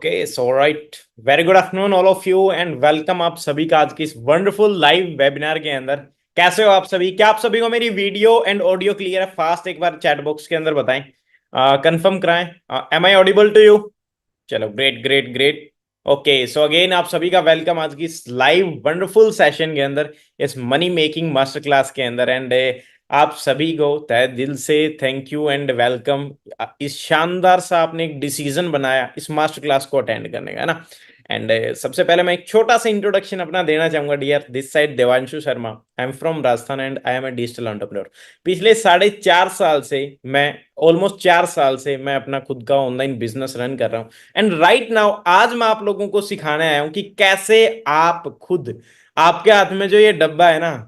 Okay so right. Very good afternoon all of you and welcome आप सभी का आज की इस वंडरफुल लाइव वेबिनार के अंदर। कैसे हो आप सभी? क्या आप सभी को मेरी वीडियो एंड ऑडियो क्लियर है? फास्ट एक बार चैट बॉक्स के अंदर बताएं, कंफर्म कराएं। Am I audible to you? चलो, great great great. Okay so again आप सभी का वेलकम आज की इस लाइव वंडरफुल सेशन के अंदर, इस मनी मेकिंग मास्टर क्लास के अंदर। एंड आप सभी को तहे दिल से थैंक यू एंड वेलकम। इस शानदार सा आपने एक डिसीजन बनाया इस मास्टर क्लास को अटेंड करने का, है ना। एंड सबसे पहले मैं एक छोटा सा इंट्रोडक्शन अपना देना चाहूंगा। Dear, this side Devanshu Sharma, I am from Rajasthan and I am a digital entrepreneur. पिछले 4.5 साल से मैं, ऑलमोस्ट 4 साल से मैं अपना खुद का ऑनलाइन बिजनेस रन कर रहा हूँ। एंड राइट नाउ आज मैं आप लोगों को सिखाने आया हूं कि कैसे आप खुद, आपके हाथ में जो ये डब्बा है ना,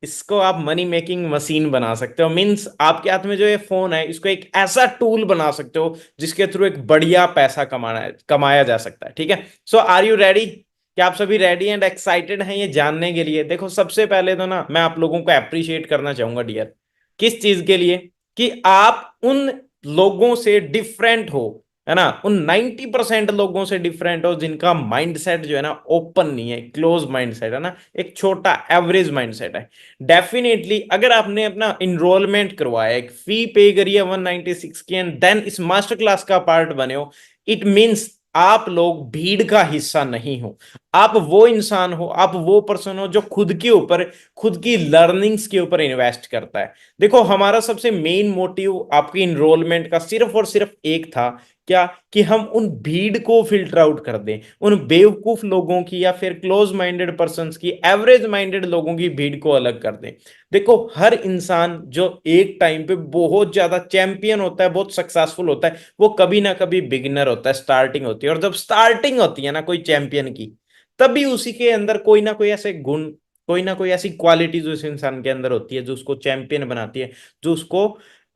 इसको आप मनी मेकिंग मशीन बना सकते हो। मींस आपके हाथ में जो ये फोन है, इसको एक ऐसा टूल बना सकते हो जिसके थ्रू एक बढ़िया पैसा कमाया जा सकता है। ठीक है, सो आर यू रेडी? क्या आप सभी रेडी एंड एक्साइटेड हैं ये जानने के लिए? देखो, सबसे पहले तो ना मैं आप लोगों को अप्रिशिएट करना चाहूंगा डियर। किस चीज के लिए? कि आप उन लोगों से डिफरेंट हो, है ना, उन 90% लोगों से डिफरेंट हो जिनका माइंडसेट जो है ना ओपन नहीं है, क्लोज माइंडसेट है ना, एक छोटा एवरेज माइंडसेट है। डेफिनेटली अगर आपने अपना इनरोलमेंट करवाया, एक फी पे करी है 196 की, एंड देन इस मास्टर क्लास का पार्ट बने हो, इट मींस आप लोग भीड़ का हिस्सा नहीं हो। आप वो इंसान हो, आप वो पर्सन हो जो खुद के ऊपर, खुद की लर्निंग्स के ऊपर इन्वेस्ट करता है। देखो, हमारा सबसे मेन मोटिव आपकी इनरोलमेंट का सिर्फ और सिर्फ एक था, क्या? कि हम उन भीड़ को फिल्टर आउट कर दें, उन बेवकूफ लोगों की या फिर क्लोज माइंडेड पर्संस की, एवरेज माइंडेड लोगों की भीड़ को अलग कर दें। देखो, हर इंसान जो एक टाइम पे बहुत ज्यादा चैंपियन होता है, बहुत सक्सेसफुल होता है, वो कभी ना कभी बिगिनर होता है, स्टार्टिंग होती है। और जब स्टार्टिंग होती है ना कोई चैंपियन की, तभी उसी के अंदर कोई ना कोई ऐसे गुण, कोई ना कोई ऐसी क्वालिटी जो इस इंसान के अंदर होती है, जो उसको चैंपियन बनाती है, जो उसको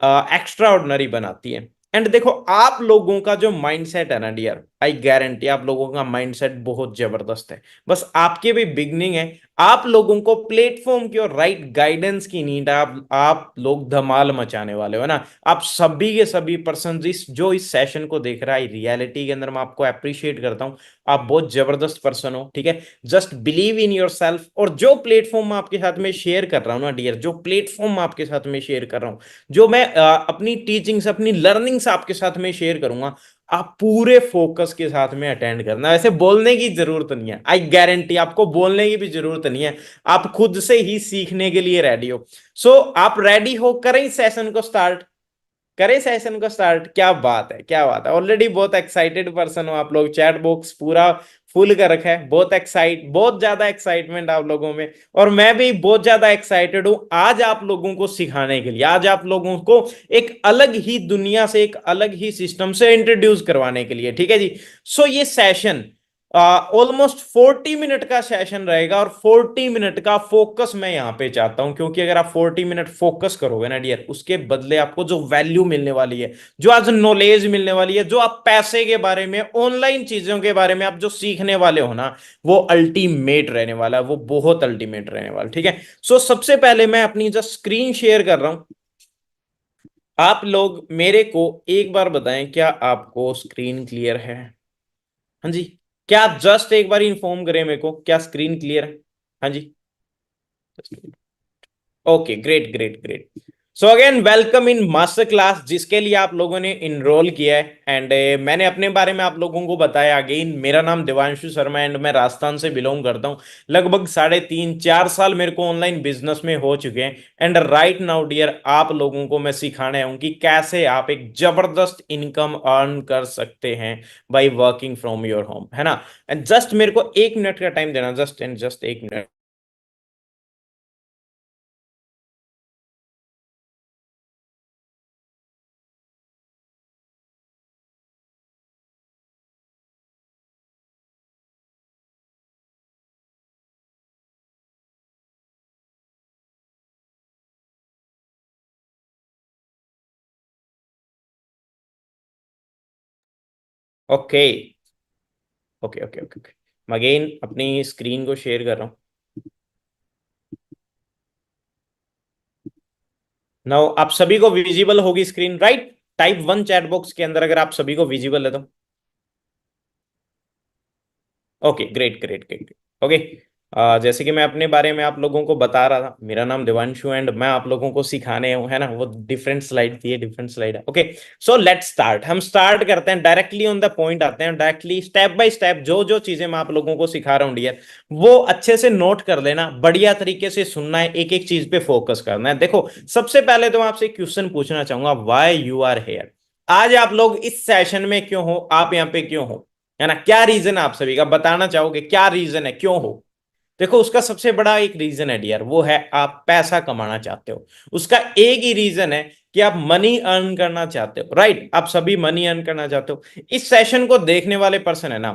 एक्स्ट्रा ऑर्डिनरी बनाती है। एंड देखो, आप लोगों का जो माइंडसेट है ना डियर, आई गारंटी आप लोगों का माइंडसेट बहुत जबरदस्त है। बस आपके भी बिगनिंग है। आप लोगों को प्लेटफॉर्म की और राइट गाइडेंस की नीड है। आप लोग धमाल मचाने वाले हो ना। आप सभी के सभी पर्सन जो इस सेशन को देख रहा है, रियलिटी के अंदर मैं आपको अप्रिशिएट करता हूं। आप बहुत जबरदस्त पर्सन हो, ठीक है। Just believe in your self. और जो प्लेटफॉर्म आपके साथ में शेयर कर रहा हूं ना डियर, जो प्लेटफॉर्म आपके साथ में शेयर कर रहा हूं, जो मैं अपनी टीचिंग्स, अपनी लर्निंग्स आपके साथ में शेयर करूंगा, आप पूरे फोकस के साथ में अटेंड करना। वैसे बोलने की जरूरत नहीं है, आई गारंटी आपको बोलने की भी जरूरत नहीं है। आप खुद से ही सीखने के लिए रेडी हो। सो आप रेडी हो? करें सेशन को स्टार्ट? करें सेशन को स्टार्ट? क्या बात है, क्या बात है। ऑलरेडी बहुत एक्साइटेड पर्सन हो आप लोग, चैट बॉक्स पूरा फुल कर रखा है। बहुत ज्यादा एक्साइटमेंट आप लोगों में। और मैं भी बहुत ज्यादा एक्साइटेड हूं आज आप लोगों को सिखाने के लिए, आज आप लोगों को एक अलग ही दुनिया से, एक अलग ही सिस्टम से इंट्रोड्यूस करवाने के लिए। ठीक है जी। सो ये सेशन ऑलमोस्ट 40 मिनट का सेशन रहेगा, और 40 मिनट का फोकस मैं यहां पे चाहता हूं, क्योंकि अगर आप 40 मिनट फोकस करोगे ना डियर, उसके बदले आपको जो वैल्यू मिलने वाली है, जो आज नॉलेज मिलने वाली है, जो आप पैसे के बारे में, ऑनलाइन चीजों के बारे में आप जो सीखने वाले हो ना, वो अल्टीमेट रहने वाला है, वो बहुत अल्टीमेट रहने वाला। ठीक है। सो सबसे पहले मैं अपनी जो स्क्रीन शेयर कर रहा हूं, आप लोग मेरे को एक बार बताएं, क्या आपको स्क्रीन क्लियर है? हाँ जी। क्या जस्ट एक बार इन्फॉर्म करें मेरे को, क्या स्क्रीन क्लियर है? हाँ जी। Okay, great great great. So again welcome in master class, जिसके लिए आप लोगों ने इनरोल किया है। एंड मैंने अपने बारे में आप लोगों को बताया। अगेन मेरा नाम देवांशु शर्मा एंड मैं राजस्थान से बिलोंग करता हूँ। लगभग 3.5 4 साल मेरे को ऑनलाइन बिजनेस में हो चुके हैं। एंड राइट नाउ डियर, आप लोगों को मैं सिखाने आऊँ कि कैसे आप एक जबरदस्त इनकम अर्न कर सकते हैं by working from your home, है ना। एंड जस्ट मेरे को 1 मिनट का टाइम देना, just and just 1 minute. Okay okay okay okay okay. मैं अगेन अपनी स्क्रीन को शेयर कर रहा हूँ। नाउ आप सभी को विजिबल होगी screen, right? Type 1 chat box के अंदर अगर आप सभी को विजिबल है तो। Okay, great great great. Okay, जैसे कि मैं अपने बारे में आप लोगों को बता रहा था, मेरा नाम देवांशु एंड मैं आप लोगों को सिखाने हूँ, है ना। वो डिफरेंट स्लाइड थी, डिफरेंट स्लाइड है। Okay, so let's start. हम स्टार्ट करते हैं, डायरेक्टली ऑन द पॉइंट आते हैं, डायरेक्टली स्टेप बाय स्टेप। जो जो चीजें मैं आप लोगों को सिखा रहा हूँ डियर, वो अच्छे से नोट कर लेना, बढ़िया तरीके से सुनना है, एक एक चीज पे फोकस करना है। देखो, सबसे पहले तो मैं आपसे एक क्वेश्चन पूछना चाहूंगा, व्हाई यू आर हेयर। आज आप लोग इस सेशन में क्यों हो, आप यहाँ पे क्यों हो, है ना। क्या रीजन है आप सभी का, बताना चाहोगे क्या रीजन है, क्यों हो। देखो, उसका सबसे बड़ा एक रीजन है डियर, वो है आप पैसा कमाना चाहते हो। उसका एक ही रीजन है कि आप मनी अर्न करना चाहते हो, राइट। आप सभी मनी अर्न करना चाहते हो। इस सेशन को देखने वाले पर्सन है ना,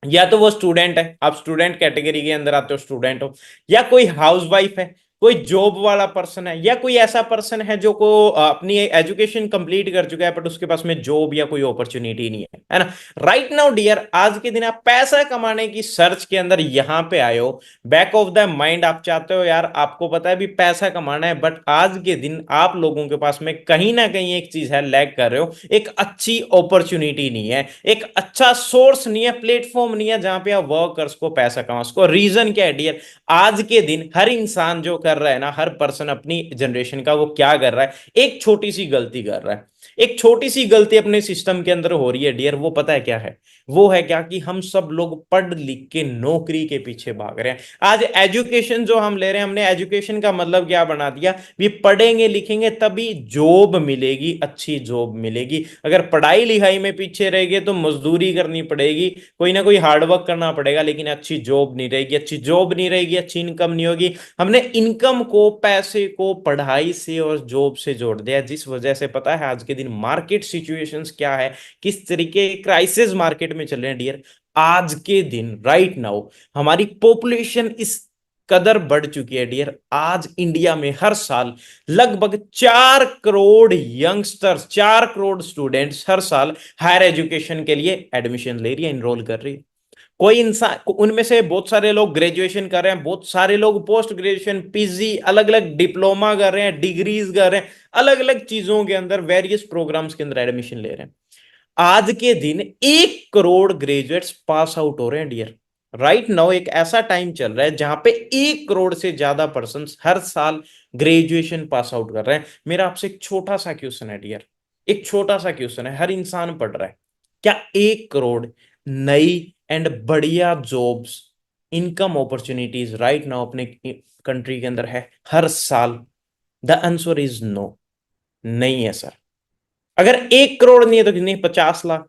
या तो वो स्टूडेंट है, आप स्टूडेंट कैटेगरी के अंदर आते हो, स्टूडेंट हो, या कोई हाउसवाइफ है, कोई जॉब वाला पर्सन है, या कोई ऐसा पर्सन है जो को अपनी एजुकेशन कंप्लीट कर चुका है बट उसके पास में जॉब या कोई अपॉर्चुनिटी नहीं है ना। राइट नाउ डियर, आज के दिन आप पैसा कमाने की सर्च के अंदर यहां पे आए हो। बैक ऑफ द माइंड आप चाहते हो यार, आपको पता है भी पैसा कमाना है, बट आज के दिन आप लोगों के पास में कहीं ना कहीं एक चीज है, लैग कर रहे हो। एक अच्छी अपॉर्चुनिटी नहीं है, एक अच्छा सोर्स नहीं है, प्लेटफॉर्म नहीं है जहां पे आप वर्कर्स को पैसा कमा सको। रीजन क्या है डियर, आज के दिन हर इंसान जो कर रहा है ना, हर पर्सन अपनी जनरेशन का, वो क्या कर रहा है, एक छोटी सी गलती कर रहा है। एक छोटी सी गलती अपने सिस्टम के अंदर हो रही है डियर, वो पता है क्या है, वो है क्या कि हम सब लोग पढ़ लिख के नौकरी के पीछे भाग रहे हैं। आज एजुकेशन जो हम ले रहे हैं, हमने एजुकेशन का मतलब क्या बना दिया, भी पढ़ेंगे लिखेंगे तभी जॉब मिलेगी, अच्छी जॉब मिलेगी। अगर पढ़ाई लिखाई में पीछे रहेंगे तो मजदूरी करनी पड़ेगी, कोई ना कोई हार्डवर्क करना पड़ेगा, लेकिन अच्छी जॉब नहीं रहेगी, अच्छी जॉब नहीं रहेगी, अच्छी इनकम नहीं होगी। हमने इनकम को, पैसे को पढ़ाई से और जॉब से जोड़ दिया, जिस वजह से पता है आज के दिन मार्केट सिचुएशंस क्या है, किस तरीके क्राइसिस मार्केट में चल रहे हैं डियर। आज के दिन राइट नाउ हमारी पॉपुलेशन इस कदर बढ़ चुकी है डियर, आज इंडिया में हर साल लगभग 4 करोड़ यंगस्टर्स, 4 करोड़ स्टूडेंट्स हर साल हायर एजुकेशन के लिए एडमिशन ले रही है, इनरोल कर रही है। कोई इंसान, उनमें से बहुत सारे लोग ग्रेजुएशन कर रहे हैं, बहुत सारे लोग पोस्ट ग्रेजुएशन, पीजी, अलग अलग डिप्लोमा कर रहे हैं, डिग्रीज कर रहे हैं, अलग अलग चीजों के अंदर, वेरियस प्रोग्राम्स के अंदर एडमिशन ले रहे हैं। आज के दिन 1 करोड़ ग्रेजुएट्स पास आउट हो रहे हैं डियर। राइट नाउ एक ऐसा टाइम चल रहा है जहां पे 1 करोड़ से ज्यादा पर्सन हर साल ग्रेजुएशन पास आउट कर रहे हैं। मेरा आपसे एक छोटा सा क्वेश्चन है डियर, एक छोटा सा क्वेश्चन है, हर इंसान पढ़ रहा है, क्या 1 करोड़ नई एंड बढ़िया jobs, income opportunities right now अपने कंट्री के अंदर है हर साल? द आंसर इज नो, नहीं है सर। अगर 1 करोड़ नहीं है तो कितनी, 50 लाख,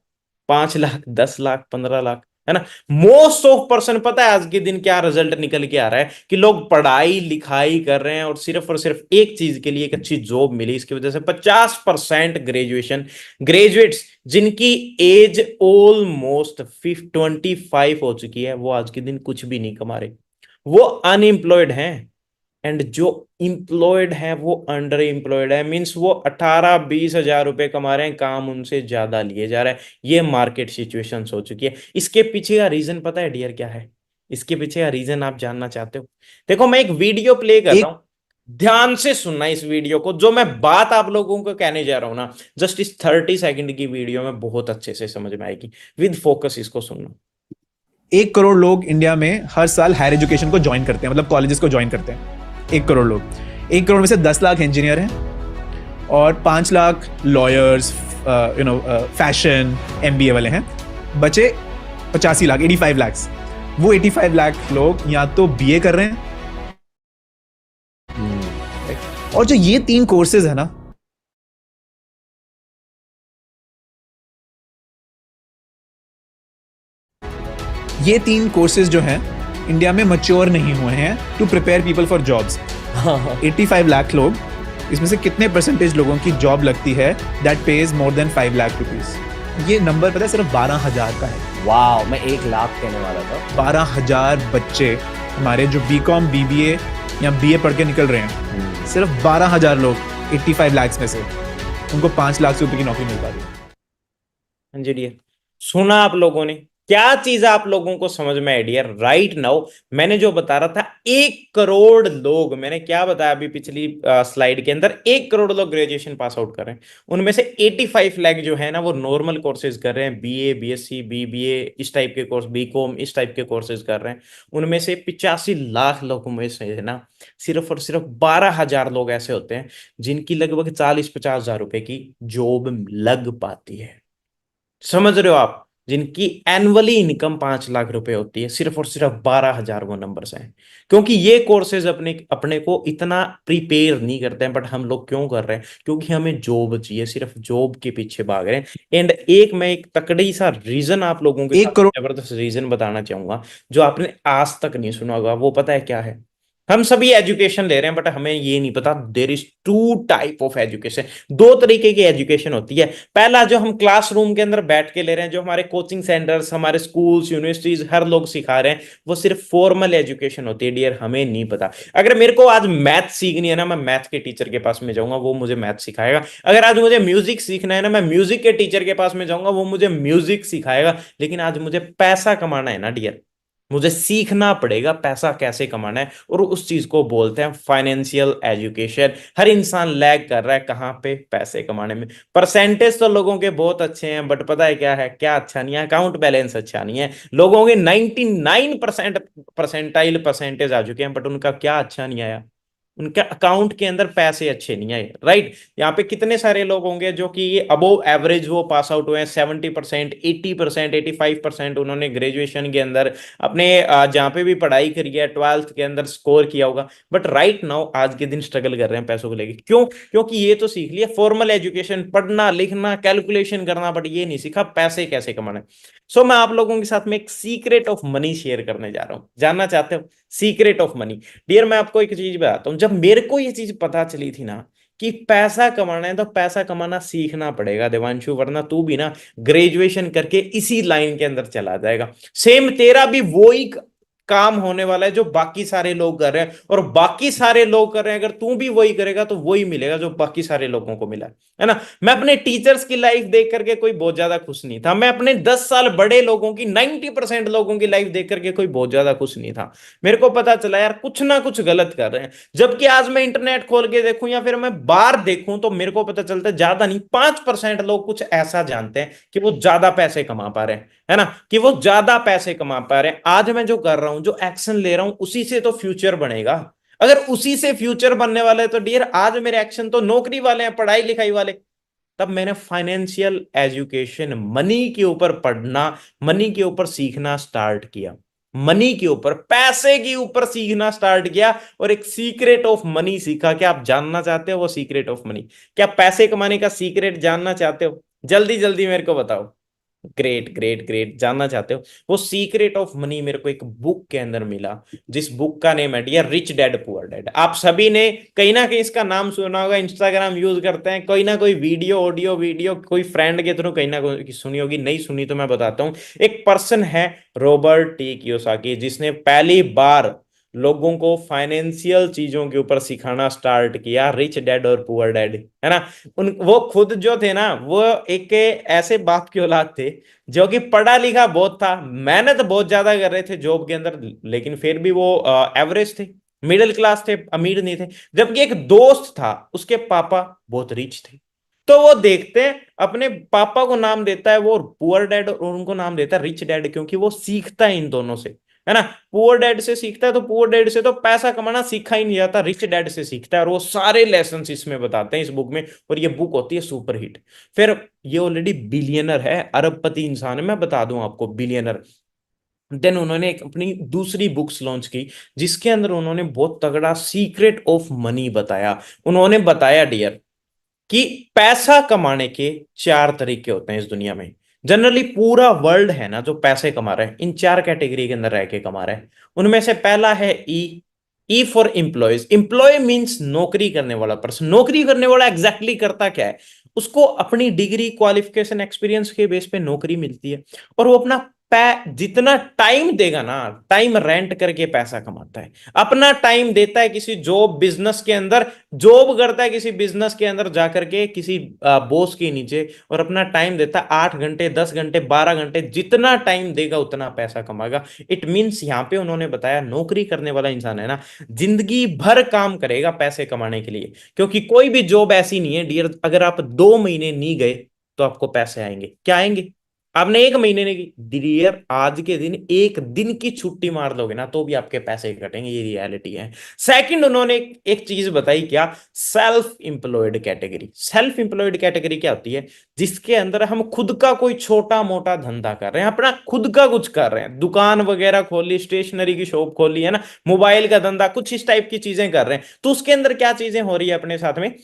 5 लाख, 10 लाख, 15 लाख, है ना। मोस्ट ऑफ पर्सन, पता है आज के दिन क्या रिजल्ट निकल के आ रहा है, कि लोग पढ़ाई लिखाई कर रहे हैं और सिर्फ एक चीज के लिए, एक अच्छी जॉब मिली, इसकी वजह से 50% ग्रेजुएट्स जिनकी एज ऑलमोस्ट 25 हो चुकी है, वो आज के दिन कुछ भी नहीं कमा रहे, वो अनएम्प्लॉयड हैं। एंड जो इंप्लॉयड है वो अंडर एम्प्लॉयड है, मींस वो 18-20 हजार रुपए कमा रहे हैं, काम उनसे ज्यादा लिए जा रहा है। ये मार्केट सिचुएशन हो चुकी है। इसके पीछे का रीजन पता है डियर क्या है, इसके पीछे का रीजन आप जानना चाहते हो? देखो, मैं एक वीडियो प्ले कर रहा हूं, ध्यान से सुनना इस वीडियो को, जो मैं बात आप लोगों को कहने जा रहा हूं ना, जस्ट इस 30 सेकंड की वीडियो में बहुत अच्छे से समझ में आएगी, विद फोकस इसको सुनना। 1 करोड़ लोग इंडिया में हर साल हायर एजुकेशन को ज्वाइन करते हैं, मतलब कॉलेजेस को ज्वाइन करते हैं। 1 करोड़ लोग, 1 करोड़ में से 10 लाख इंजीनियर हैं और 5 लाख लॉयर्स, फैशन, एमबीए वाले हैं। बचे 85 लाख, 85 लाख। वो 85 लाख लोग या तो बीए कर रहे हैं, और जो ये 3 कोर्सेज है ना, ये 3 कोर्सेज जो हैं इंडिया में मैच्योर नहीं हुए हैं to prepare people for jobs. 85 lakh लोग, इसमें से कितने परसेंटेज लोगों की जॉब लगती है that page more than 5 lakh rupees? ये नंबर पता है सिर्फ 12,000 का है। वाह, मैं 1 लाख कहने वाला था। 12,000 बच्चे हमारे जो बीकॉम, बीबीए या बीए पढ़ के निकल रहे हैं, सिर्फ 12,000 लोग 85 लाख में से उनको 5 लाख रुपए की नौकरी मिल पा रही है। हाँ जी डियर, सुना आप लोगों ने, क्या चीज आप लोगों को समझ में आई डियर राइट नाउ? मैंने जो बता रहा था 1 करोड़ लोग, मैंने क्या बताया अभी पिछली स्लाइड के अंदर, 1 करोड़ लोग ग्रेजुएशन पास आउट कर रहे हैं। उनमें से 85 लाख जो है ना वो नॉर्मल कोर्सेज कर रहे हैं, बीए, बीएससी, बीबीए, इस टाइप के कोर्स, बीकॉम, इस टाइप के कोर्सेज कर रहे हैं। उनमें से 85 लाख लोगों में से है ना सिर्फ और सिर्फ 12,000 लोग ऐसे होते हैं जिनकी लगभग 40-50 हजार रुपए की जॉब लग पाती है। समझ रहे हो आप? जिनकी एनुअली इनकम 5 लाख रुपए होती है, सिर्फ और सिर्फ 12,000 वो नंबर्स हैं। क्योंकि ये कोर्सेज अपने अपने को इतना प्रिपेयर नहीं करते हैं, बट हम लोग क्यों कर रहे हैं? क्योंकि हमें जॉब चाहिए, सिर्फ जॉब के पीछे भाग रहे हैं। एंड मैं एक तकड़ी सा रीजन आप लोगों के एक साथ, करोड़ जबरदस्त रीजन बताना चाहूंगा जो आपने आज तक नहीं सुना होगा। वो पता है क्या है? हम सभी एजुकेशन ले रहे हैं, बट हमें ये नहीं पता there is two type of education. दो तरीके की एजुकेशन होती है। पहला जो हम क्लासरूम के अंदर बैठ के ले रहे हैं, जो हमारे कोचिंग सेंटर्स, हमारे स्कूल्स, यूनिवर्सिटीज, हर लोग सिखा रहे हैं, वो सिर्फ फॉर्मल एजुकेशन होती है डियर, हमें नहीं पता। अगर मेरे को आज मैथ सीखनी है ना, मैं मैथ के टीचर के पास में जाऊंगा, वो मुझे मैथ सिखाएगा। अगर आज मुझे म्यूजिक सीखना है ना, मैं म्यूजिक के टीचर के पास में जाऊंगा, वो मुझे म्यूजिक सिखाएगा। लेकिन आज मुझे पैसा कमाना है ना डियर, मुझे सीखना पड़ेगा पैसा कैसे कमाना है, और उस चीज को बोलते हैं फाइनेंशियल एजुकेशन। हर इंसान लैग कर रहा है कहाँ पे? पैसे कमाने में। परसेंटेज तो लोगों के बहुत अच्छे हैं, बट पता है क्या है, क्या अच्छा नहीं है? अकाउंट बैलेंस अच्छा नहीं है। लोगों के 99% परसेंटाइल परसेंटेज आ चुके हैं, बट उनका क्या अच्छा नहीं आया? उनके अकाउंट के अंदर पैसे अच्छे नहीं आए, राइट? यहाँ पे कितने सारे लोग होंगे जो कि अबोव एवरेज वो पास आउट हुए हैं, 70%, 80%, 85% उन्होंने ग्रेजुएशन के अंदर अपने जहाँ पे भी पढ़ाई करी है, 12th के अंदर स्कोर किया होगा। बट राइट नाउ आज के दिन स्ट्रगल कर रहे हैं पैसों को लेके। क्यों? क्योंकि ये तो सीख लिया फॉर्मल एजुकेशन, पढ़ना लिखना कैलकुलेशन करना, बट ये नहीं सीखा पैसे कैसे कमाना। सो मैं आप लोगों के साथ में एक सीक्रेट ऑफ मनी शेयर करने जा रहा हूं। जानना चाहते हो सीक्रेट ऑफ मनी? डियर मैं आपको एक चीज बताता हूँ। जब मेरे को ये चीज पता चली थी ना कि पैसा कमाना है, तो पैसा कमाना सीखना पड़ेगा देवांशु, वरना तू भी ना ग्रेजुएशन करके इसी लाइन के अंदर चला जाएगा। सेम तेरा भी वो ही काम होने वाला है जो बाकी सारे लोग कर रहे हैं, और बाकी सारे लोग कर रहे हैं, अगर तू भी वही करेगा तो वही मिलेगा जो बाकी सारे लोगों को मिला है ना। मैं अपने टीचर्स की लाइफ देख करके कोई बहुत ज्यादा खुश नहीं था। मैं अपने 10 साल बड़े लोगों की, 90% लोगों की लाइफ देख करके कोई बहुत ज्यादा खुश नहीं था। मेरे को पता चला यार कुछ ना कुछ गलत कर रहे हैं। जबकि आज मैं इंटरनेट खोल के देखूं या फिर मैं बाहर देखूं, तो मेरे को पता चलता है ज्यादा नहीं, 5% लोग कुछ ऐसा जानते हैं कि वो ज्यादा पैसे कमा पा रहे हैं, है ना, कि वो ज्यादा पैसे कमा पा रहे हैं। आज मैं जो कर रहा हूं, जो एक्शन ले रहा हूं, उसी से तो फ्यूचर बनेगा। अगर उसी से फ्यूचर बनने वाला है तो डियर आज मेरे एक्शन तो नौकरी वाले हैं, पढ़ाई लिखाई वाले। तब मैंने फाइनेंशियल एजुकेशन, मनी के ऊपर पढ़ना, मनी के ऊपर सीखना स्टार्ट किया, मनी के ऊपर, पैसे के ऊपर सीखना स्टार्ट किया, और एक सीक्रेट ऑफ मनी सीखा। क्या आप जानना चाहते हो वो सीक्रेट ऑफ मनी? क्या पैसे कमाने का सीक्रेट जानना चाहते हो? जल्दी जल्दी मेरे को बताओ। ग्रेट ग्रेट ग्रेट, जानना चाहते हो? वो सीक्रेट ऑफ मनी मेरे को एक बुक के अंदर मिला, जिस बुक का नेम है dear Rich Dad Poor Dad. आप सभी ने कहीं ना कहीं इसका नाम सुना होगा, इंस्टाग्राम यूज करते हैं, कोई ना कोई वीडियो, ऑडियो वीडियो, कोई फ्रेंड के थ्रू कहीं ना कोई सुनी होगी। नहीं सुनी तो मैं बताता हूँ। एक पर्सन है रॉबर्ट टी कियोसाकी, जिसने पहली बार लोगों को फाइनेंशियल चीजों के ऊपर सिखाना स्टार्ट किया, रिच डैड और पुअर डैड, है ना। वो खुद जो थे ना, वो एक ऐसे बाप की औलाद थे जो कि पढ़ा लिखा बहुत था, मेहनत बहुत ज्यादा कर रहे थे जॉब के अंदर, लेकिन फिर भी वो एवरेज थे, मिडिल क्लास थे, अमीर नहीं थे। जबकि एक दोस्त था, उसके पापा बहुत रिच थे। तो वो देखते हैं, अपने पापा को नाम देता है वो पुअर डैड, और उनको नाम देता है रिच डैड, क्योंकि वो सीखता है इन दोनों से, है ना। पुअर डैड से सीखता है, तो पुअर डैड से तो पैसा कमाना सीखा ही नहीं जाता, रिच डैड से सीखता है। और वो सारे लेसन इसमें बताते हैं इस बुक में, और ये बुक होती है सुपर हिट। फिर ये ऑलरेडी बिलियनर है, अरबपति इंसान है, मैं बता दूं आपको, बिलियनर। देन उन्होंने एक अपनी दूसरी बुक्स लॉन्च की, जिसके अंदर उन्होंने बहुत तगड़ा सीक्रेट ऑफ मनी बताया। उन्होंने बताया डियर कि पैसा कमाने के 4 तरीके होते हैं इस दुनिया में। जनरली पूरा वर्ल्ड है ना जो पैसे कमा रहा है, इन 4 कैटेगरी के अंदर रह के कमा रहा है। उनमें से पहला है E for employees. Employee means नौकरी करने वाला पर्सन। नौकरी करने वाला एग्जैक्टली करता क्या है? उसको अपनी डिग्री, क्वालिफिकेशन, एक्सपीरियंस के बेस पे नौकरी मिलती है, और वो अपना जितना टाइम देगा ना, टाइम रेंट करके पैसा कमाता है। अपना टाइम देता है किसी जॉब बिजनेस के अंदर, जॉब करता है किसी बिजनेस के अंदर जाकर के किसी बॉस के नीचे, और अपना टाइम देता है 8 घंटे, 10 घंटे, 12 घंटे, जितना टाइम देगा उतना पैसा कमाएगा। इट मीन्स यहाँ पे उन्होंने बताया नौकरी करने वाला इंसान है ना, जिंदगी भर काम करेगा पैसे कमाने के लिए, क्योंकि कोई भी जॉब ऐसी नहीं है डियर, अगर आप 2 महीने नहीं गए तो आपको पैसे आएंगे। क्या आएंगे? आपने 1 महीने ने की डियर, आज के दिन एक दिन की छुट्टी मार लोगे ना तो भी आपके पैसे कटेंगे, ये रियलिटी है। सेकंड उन्होंने एक चीज बताई, क्या? Self employed category. Self employed category क्या होती है? जिसके अंदर हम खुद का कोई छोटा मोटा धंधा कर रहे हैं, अपना खुद का कुछ कर रहे हैं, दुकान वगैरह खोली, स्टेशनरी की शॉप खोली है ना, मोबाइल का धंधा, कुछ इस टाइप की चीजें कर रहे हैं। तो उसके अंदर क्या चीजें हो रही है अपने साथ में?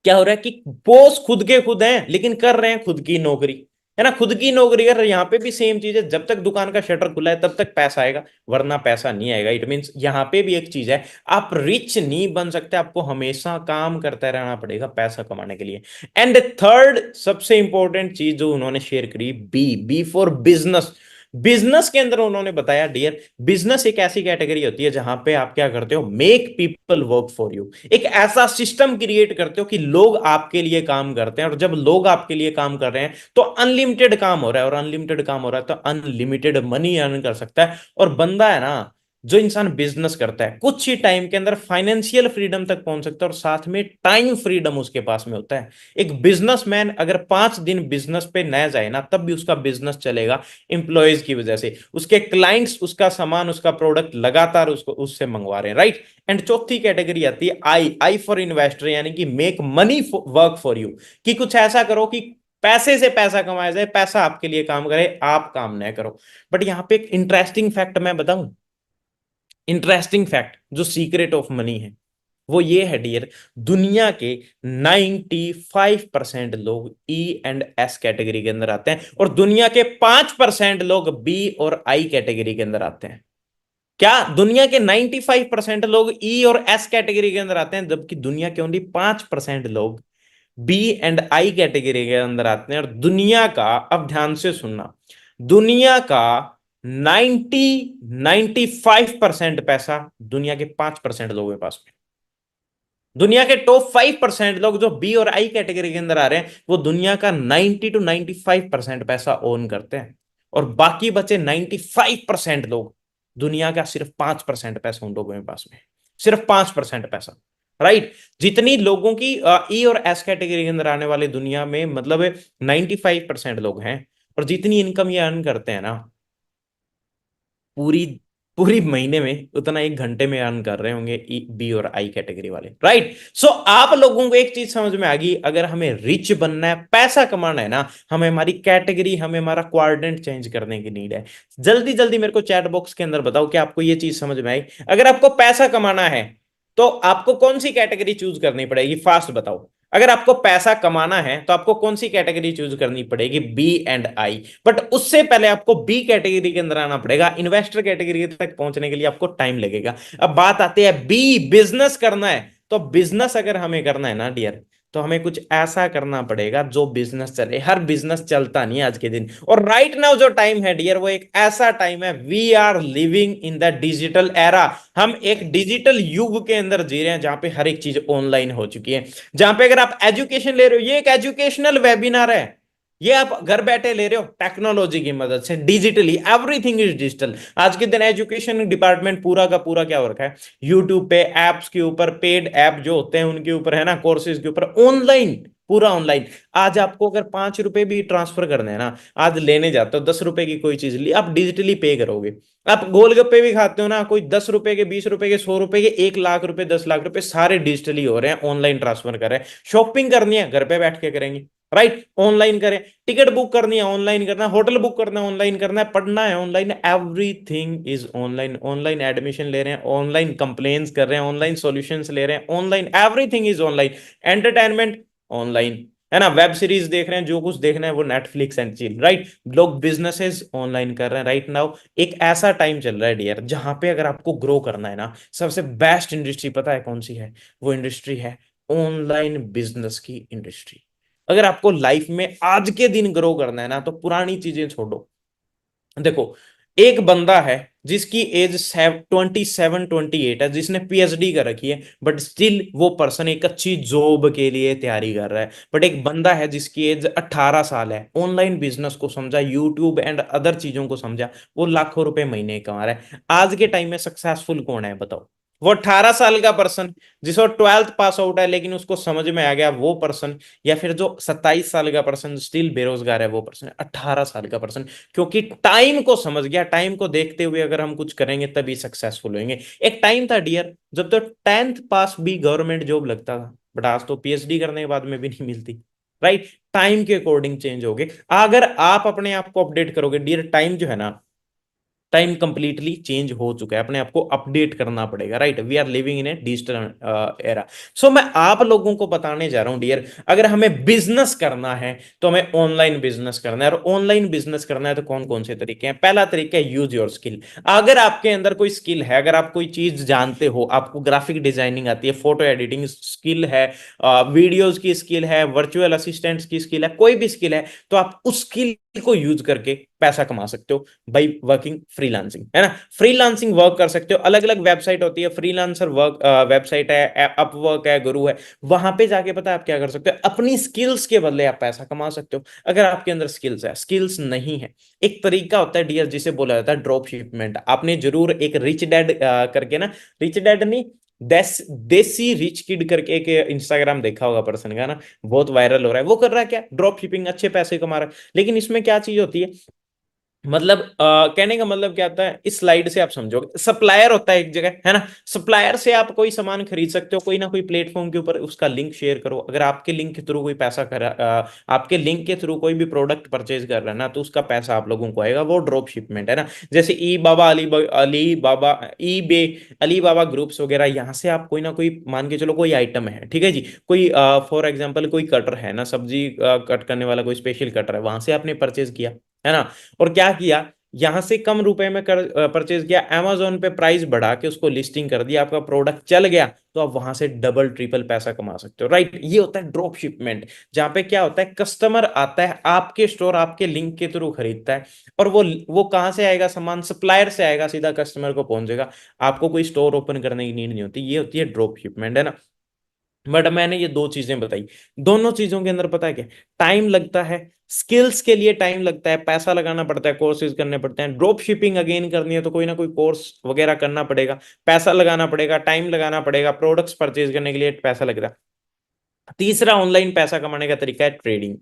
क्या हो रहा है कि बॉस खुद के खुद हैं लेकिन कर रहे हैं खुद की नौकरी, है ना, खुद की नौकरी कर रहे हैं। यहाँ पे भी सेम चीज है, जब तक दुकान का शटर खुला है तब तक पैसा आएगा, वरना पैसा नहीं आएगा। इट मीन्स यहाँ पे भी एक चीज है, आप रिच नहीं बन सकते, आपको हमेशा काम करते रहना पड़ेगा पैसा कमाने के लिए। एंड थर्ड सबसे इंपॉर्टेंट चीज जो उन्होंने शेयर करी, बी फॉर बिजनेस। बिजनेस के अंदर उन्होंने बताया डियर, बिजनेस एक ऐसी कैटेगरी होती है जहां पे आप क्या करते हो, make people work for you. एक ऐसा सिस्टम क्रिएट करते हो कि लोग आपके लिए काम करते हैं, और जब लोग आपके लिए काम कर रहे हैं तो अनलिमिटेड काम हो रहा है, और अनलिमिटेड काम हो रहा है तो अनलिमिटेड मनी अर्न कर सकता है। और बंदा है ना, जो इंसान बिजनेस करता है, कुछ ही टाइम के अंदर फाइनेंशियल फ्रीडम तक पहुंच सकता है, और साथ में टाइम फ्रीडम उसके पास में होता है। एक बिजनेसमैन अगर 5 दिन बिजनेस पे न जाए ना, तब भी उसका बिजनेस चलेगा, एम्प्लॉयज की वजह से। उसके क्लाइंट्स उसका सामान, उसका प्रोडक्ट लगातार उसको उससे मंगवा रहे हैं, राइट। एंड चौथी कैटेगरी आती है आई फॉर इन्वेस्टर, यानी कि make money work for you, कि कुछ ऐसा करो कि पैसे से पैसा कमाया जाए, पैसा आपके लिए काम करे, आप काम न करो। बट यहां पे एक इंटरेस्टिंग फैक्ट मैं बताऊं, इंटरेस्टिंग फैक्ट जो सीक्रेट ऑफ मनी है वो ये है डियर, दुनिया के 95% लोग ई एंड एस कैटेगरी के अंदर आते हैं, और दुनिया के 5% लोग बी और आई कैटेगरी के अंदर आते हैं। क्या? दुनिया के 95% लोग ई और एस कैटेगरी के अंदर आते हैं, जबकि दुनिया के ओनली 5% लोग बी एंड आई कैटेगरी के अंदर आते हैं। और दुनिया का, अब ध्यान से सुनना, दुनिया का 95% पैसा दुनिया के 5% लोगों के पास में। दुनिया के टॉप 5% लोग जो बी और आई कैटेगरी के अंदर आ रहे हैं, वो दुनिया का 90 to 95% पैसा ओन करते हैं, और बाकी बचे 95% लोग, दुनिया का सिर्फ 5% पैसा उन लोगों के पास में, सिर्फ 5% पैसा, राइट। जितनी लोगों की ई और एस कैटेगरी के अंदर आने वाले दुनिया में, मतलब 95% लोग हैं, और जितनी इनकम ये अर्न करते हैं ना, पूरी पूरी महीने में उतना 1 घंटे में अर्न कर रहे होंगे बी और आई कैटेगरी वाले, राइट। सो आप लोगों को एक चीज समझ में आ गई, अगर हमें रिच बनना है, पैसा कमाना है ना, हमें हमारी कैटेगरी, हमें हमारा क्वाड्रेंट चेंज करने की नीड है। जल्दी जल्दी मेरे को चैट बॉक्स के अंदर बताओ कि आपको ये चीज समझ में आई। अगर आपको पैसा कमाना है तो आपको कौन सी कैटेगरी चूज करनी पड़ेगी, फास्ट बताओ। अगर आपको पैसा कमाना है तो आपको कौन सी कैटेगरी चूज करनी पड़ेगी, बी एंड आई। बट उससे पहले आपको बी कैटेगरी के अंदर आना पड़ेगा, इन्वेस्टर कैटेगरी तक पहुंचने के लिए आपको टाइम लगेगा। अब बात आती है बी, बिजनेस करना है। तो बिजनेस अगर हमें करना है ना डियर, तो हमें कुछ ऐसा करना पड़ेगा जो बिजनेस चले। हर बिजनेस चलता नहीं है आज के दिन, और राइट नाउ जो टाइम है डियर, वो एक ऐसा टाइम है, we are living in the digital era. हम एक डिजिटल युग के अंदर जी रहे हैं जहां पे हर एक चीज ऑनलाइन हो चुकी है। जहां पे अगर आप एजुकेशन ले रहे हो, ये एक एजुकेशनल वेबिनार है, ये आप घर बैठे ले रहे हो टेक्नोलॉजी की मदद से, डिजिटली, एवरीथिंग इज डिजिटल। आज के दिन एजुकेशन डिपार्टमेंट पूरा का पूरा क्या हो रखा है, यूट्यूब पे, एप्स के ऊपर, पेड ऐप जो होते हैं उनके ऊपर, है ना, कोर्सेज के ऊपर, ऑनलाइन, पूरा ऑनलाइन। आज आपको अगर 5 रुपए भी ट्रांसफर करने हैं ना, आज लेने जाते हो 10 रुपए की कोई चीज ली, आप डिजिटली पे करोगे। आप गोलगप्पे भी खाते हो ना, कोई 10 रुपए के, 20 रुपए के, 100 रुपए के, 1 लाख रुपए, 10 लाख रुपए, सारे डिजिटली हो रहे हैं, ऑनलाइन ट्रांसफर कर रहे हैं। शॉपिंग करनी है घर पे बैठ के करेंगे, राइट, ऑनलाइन करें। टिकट बुक करनी है ऑनलाइन करना है, होटल बुक करना है ऑनलाइन करना है, पढ़ना है online, everything is online. Online admission ले रहे हैं, ऑनलाइन कंप्लेन्स कर रहे हैं, ऑनलाइन सॉल्यूशंस ले रहे हैं, online, everything is online. Entertainment online, है ना, वेब सीरीज देख रहे हैं, जो कुछ देखना है वो नेटफ्लिक्स एंड चिल, राइट। लोग बिजनेसेस ऑनलाइन कर रहे हैं राइट नाउ। एक ऐसा टाइम चल रहा है डियर जहां पे अगर आपको ग्रो करना है ना, सबसे बेस्ट इंडस्ट्री पता है कौन सी है? वो इंडस्ट्री है ऑनलाइन बिजनेस की इंडस्ट्री। अगर आपको लाइफ में आज के दिन ग्रो करना है ना, तो पुरानी चीजें छोड़ो, देखो, एक बंदा है जिसकी एज 27-28 है, जिसने पीएचडी कर रखी है, बट स्टिल वो पर्सन एक अच्छी जॉब के लिए तैयारी कर रहा है। बट एक बंदा है जिसकी एज 18 साल है, ऑनलाइन बिजनेस को समझा, यूट्यूब एंड अदर चीजों को समझा, वो लाखों रुपए महीने कमा रहा है। आज के टाइम में सक्सेसफुल कौन है बताओ? वो 18 साल का पर्सन जिसको 12th पास आउट है लेकिन उसको समझ में आ गया, वो पर्सन? या फिर जो 27 साल का पर्सन स्टिल बेरोजगार है, वो पर्सन? 18 साल का पर्सन, क्योंकि टाइम को समझ गया। टाइम को देखते हुए अगर हम कुछ करेंगे तभी सक्सेसफुल होंगे। एक टाइम था डियर जब तो 10th पास भी गवर्नमेंट जॉब लगता था, बट आज तो पीएचडी करने के बाद में भी नहीं मिलती। राइट? टाइम के अकॉर्डिंग चेंज हो गए। अगर आप अपने आप को अपडेट करोगे डियर, टाइम जो है ना, टाइम कंप्लीटली चेंज हो चुका है, अपने आप को अपडेट करना पड़ेगा। Right? We are living in a digital era. So मैं आप लोगों को बताने जा रहा हूं डियर, अगर हमें बिजनेस करना है तो हमें ऑनलाइन बिजनेस करना है। और ऑनलाइन बिजनेस करना है तो कौन कौन से तरीके हैं? पहला तरीका है यूज योर स्किल। अगर आपके अंदर कोई स्किल है, अगर आप कोई चीज जानते हो, आपको ग्राफिक डिजाइनिंग आती है, फोटो एडिटिंग स्किल है, वीडियोज की स्किल है, वर्चुअल असिस्टेंट्स की स्किल है, कोई भी स्किल है, तो आप उस स्किल को यूज करके पैसा कमा सकते हो बाई वर्किंग फ्रीलांसिंग, है ना? फ्रीलांसिंग वर्क कर सकते हो। अलग अलग वेबसाइट होती है, फ्रीलांसर वर्क वेबसाइट है, अपवर्क है, गुरु है। वहां पे जाके पता है आप क्या कर सकते हो? अपनी स्किल्स के बदले आप पैसा कमा सकते हो, अगर आपके अंदर स्किल्स है। स्किल्स नहीं है, एक तरीका होता है डियर जिसे बोला जाता है ड्रॉप शिपमेंट। आपने जरूर एक रिच डैड करके ना, रिच डैड नहीं, देसी रिच किड करके एक इंस्टाग्राम देखा होगा पर्सन का ना, बहुत वायरल हो रहा है। वो कर रहा है क्या? ड्रॉप शिपिंग, अच्छे पैसे कमा रहा है। लेकिन इसमें क्या चीज होती है, मतलब कहने का मतलब क्या आता है, इस स्लाइड से आप समझोगे। सप्लायर होता है एक जगह, है ना? सप्लायर से आप कोई सामान खरीद सकते हो, कोई ना कोई प्लेटफॉर्म के ऊपर उसका लिंक शेयर करो। अगर आपके लिंक के थ्रू कोई पैसा आपके लिंक के थ्रू कोई भी प्रोडक्ट परचेज कर रहा है ना, तो उसका पैसा आप लोगों को आएगा। वो ड्रॉप शिपमेंट है ना। जैसे ई बाबा, अली बाबा, ई बे, अली बाबा ग्रुप्स वगैरह, यहाँ से आप कोई ना कोई, मान के चलो कोई आइटम है, ठीक है जी, कोई फॉर एग्जाम्पल कोई कटर है ना, सब्जी कट करने वाला कोई स्पेशल कटर है, वहां से आपने परचेज किया, है ना? और क्या किया, यहां से कम रुपए में कर परचेज किया, अमेजोन पे प्राइस बढ़ा के उसको लिस्टिंग कर दिया, आपका प्रोडक्ट चल गया, तो आप वहां से डबल ट्रिपल पैसा कमा सकते हो। राइट? ये होता है ड्रॉप शिपमेंट, जहां पे क्या होता है, कस्टमर आता है आपके स्टोर, आपके लिंक के थ्रू खरीदता है, और वो कहां से आएगा सामान? सप्लायर से आएगा, सीधा कस्टमर को पहुंचेगा। आपको कोई स्टोर ओपन करने की नीड नहीं होती। ये होती है ड्रॉप शिपमेंट, है ना? बट मैंने ये दो चीजें बताई, दोनों चीजों के अंदर पता है क्या? टाइम लगता है, स्किल्स के लिए टाइम लगता है, पैसा लगाना पड़ता है, कोर्सेज करने पड़ते हैं। ड्रॉप शिपिंग अगेन करनी है तो कोई ना कोई कोर्स वगैरह करना पड़ेगा, पैसा लगाना पड़ेगा, टाइम लगाना पड़ेगा, प्रोडक्ट्स परचेज करने के लिए पैसा लगेगा। तीसरा ऑनलाइन पैसा कमाने का तरीका है ट्रेडिंग।